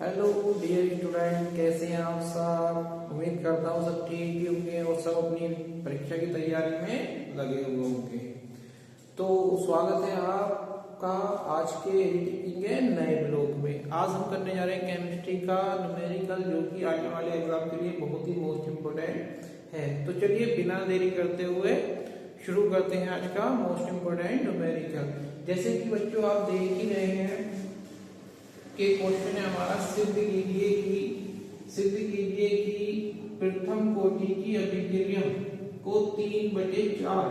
Hello dear student, कैसे हैं आप सब। उम्मीद करता हूँ सब ठीक ही होंगे और सब अपनी परीक्षा की तैयारी में लगे हुए होंगे। तो स्वागत है आपका आज के एडिटिंग के नए ब्लॉग में। आज हम करने जा रहे हैं केमिस्ट्री का न्यूमेरिकल, जो कि आने वाले एग्जाम के लिए बहुत ही मोस्ट इम्पोर्टेंट है। तो चलिए बिना देरी करते हुए शुरू करते हैं आज का मोस्ट इम्पोर्टेंट न्यूमेरिकल। जैसे कि बच्चों आप देख ही रहे हैं कि क्वेश्चन है हमारा, सिद्ध कीजिए कि प्रथम कोटि की अभिक्रिया को 3/4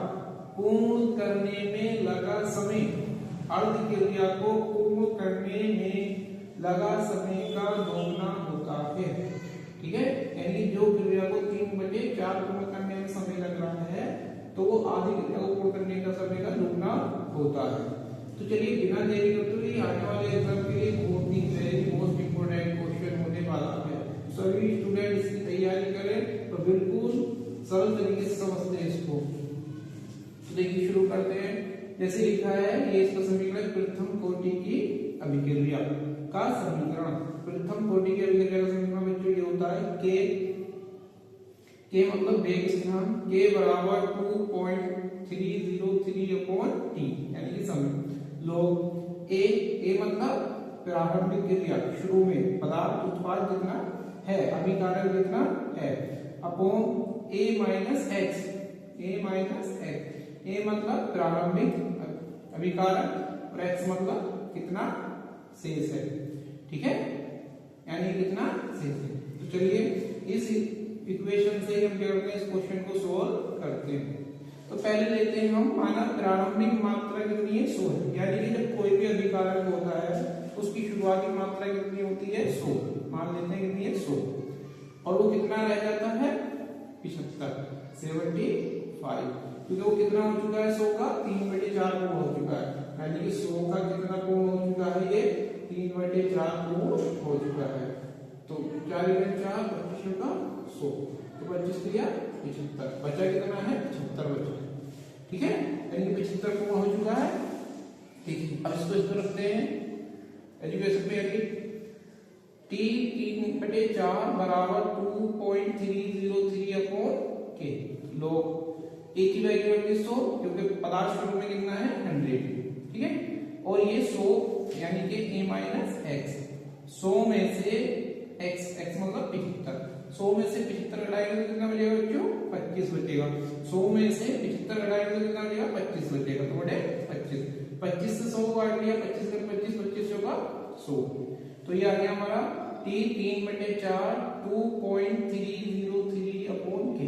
पूर्ण करने में लगा समय अर्ध क्रिया को पूर्ण करने में लगा समय का दोगुना होता है। ठीक है, यानी जो क्रिया को 3/4 पूर्ण करने में समय लग रहा है तो वो आधी क्रिया को पूर्ण करने का समय का दोगुना होता है। तो चलिए बिना देरी करते हुए आने वाले एग्जाम के लिए बहुत ही वेरी मोस्ट इम्पोर्टेंट क्वेश्चन होने वाला है। सभी स्टूडेंट इसकी तैयारी करें तो बिल्कुल सरल तरीके से समझते हैं इसको। तो देखिए शुरू करते हैं। जैसे लिखा है ये इसका समीकरण प्रथम कोटि की अभिक्रिया का समीकरण। प्रथम कोटि की अभिक्रिया का समीकरण बच्चों ये होता है के मतलब वेग स्थिरांक के बराबर 2.303 अपॉन टी, यानी कि समय लोग ए मतलब प्रारंभिक क्रिया, शुरू में पदार्थ उत्पाद कितना है, अभिकारक कितना है, अपॉन ए माइनस एक्स ए मतलब प्रारंभिक अभिकारक और एक्स मतलब कितना शेष है। ठीक है, यानी कितना शेष है। तो चलिए इस इक्वेशन से हम क्या करते हैं, इस क्वेश्चन को सोल्व करते हैं। तो पहले लेते हैं हम, माना प्रारंभिक मात्रा कितनी है 100 है, यानी कि जब कोई भी अभिकारक होता है उसकी शुरुआती मात्रा कितनी होती है 100, मान लेते हैं कितनी है 100, और वो कितना रह जाता है 75, क्योंकि वो कितना हो चुका है 100 का 3/4 पूर्ण हो चुका है, यानी कि 100 का कितना पूर्ण हो चुका है, ये 3/4 पूर्ण हो चुका है। तो 4×4 25 का 100, तो 25 दिया 75, बचा कितना है 75 बचा। ठीक है, यानी 75 पूर्ण हो चुका है। ठीक है, अब इसको इस तरह रखते हैं एजुकेशन पे, यानी t 3/4 बराबर 2.303 अपॉन k लोग a की वैल्यू है 100, क्योंकि पदार्थ शुरू में कितना है 100। ठीक है, और ये 100 यानी कि a माइनस एक्स, 100 में से x मतलब 75, 100 में से 75 घटाएंगे तो कितना बचेगा बच्चों 25 बचेगा। 100 में से 75 घटाएंगे तो कितना बचेगा 25 बचेगा, तो बटे 25 से 100 काट लिया, 25 से 25 होगा 100। तो ये आ गया हमारा t 3/4 2.303 अपॉन k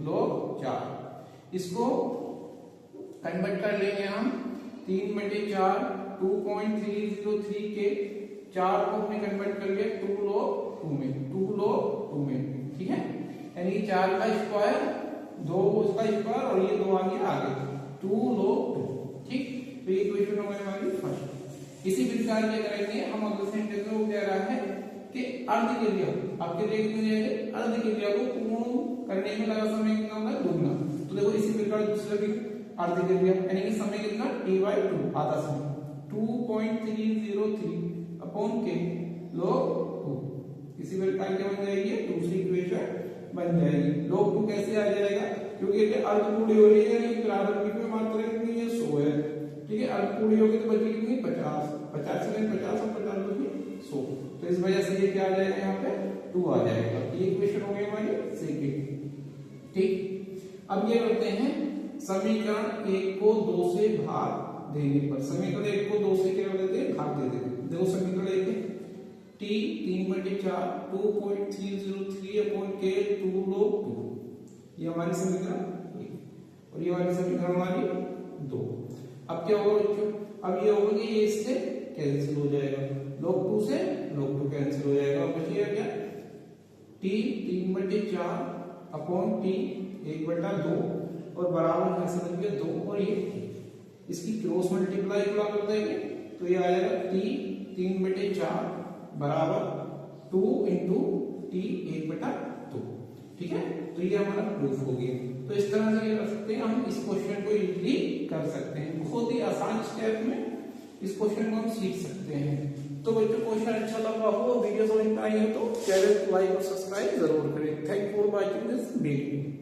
log 4। इसको कन्वर्ट कर लेंगे हम, 3/4 2.303 के 4 को हमने कन्वर्ट कर लिया 2 log 2 में। ठीक है, यानी 4 का स्क्वायर 2 उसका स्क्वायर और ये 2 आ गया आगे 2 log 2। ठीक, तो ये इक्वेशन हो गई हमारी फर्स्ट। इसी प्रकार क्या करेंगे हम, अगले सेंटेंस में कह रहा है कि अर्ध क्रिया, आपके लिए कितनी है अर्ध क्रिया को पूर्ण करने में लगा समय कितना होगा दोगुना। तो देखो इसी प्रकार दूसरा भी अर्ध क्रिया, यानी कि समय कितना t/2 आधा समय 2.303 अपॉन k log 2। इसी प्रकार क्या बन जाएगी, दूसरी इक्वेशन बन जाएगी। log 2 कैसे आ जाएगा, क्योंकि ये अर्ध पूरी हो रही है, यानी प्रारंभिक में मात्रा कितनी है 100 है। ठीक है, अर्ध पूरी होगी तो बची कितनी 50 और 50 बची 100, तो इस वजह से ये क्या आ जाएगा यहाँ पे 2 आ जाएगा। ये इक्वेशन हो गई हमारी सेकंड। ठीक, अब ये करते हैं समीकरण 1 को 2 से भाग देने पर, समीकरण 1 को 2 से क्या कर देते हैं भाग दे देते हैं। देखो समीकरण 1 है t 3/4 2.303 अपॉन k 2 log 2, ये हमारी समीकरण 1 और ये हमारी समीकरण हमारी 2। अब क्या होगा बच्चों, अब ये होगा कि ये इससे कैंसिल हो जाएगा, log 2 से log 2 कैंसिल हो जाएगा और बचेगा क्या t 3/4 अपॉन t 1/2 और बराबर में समझ गए 2 और ये इसकी क्रॉस मल्टीप्लाई कर देंगे तो ये आ जाएगा t 3/4 बराबर 2 into t 1/2। ठीक है, तो ये हमारा प्रूफ हो गया। तो इस तरह से ये कर सकते हैं हम, इस क्वेश्चन को इजीली कर सकते हैं, बहुत ही आसान स्टेप में इस क्वेश्चन को हम सीख सकते हैं। तो बच्चों क्वेश्चन अच्छा लगा हो, वीडियो समझ में आई हो तो चैनल को लाइक और सब्सक्राइब जरूर करें। Thank for watching this video.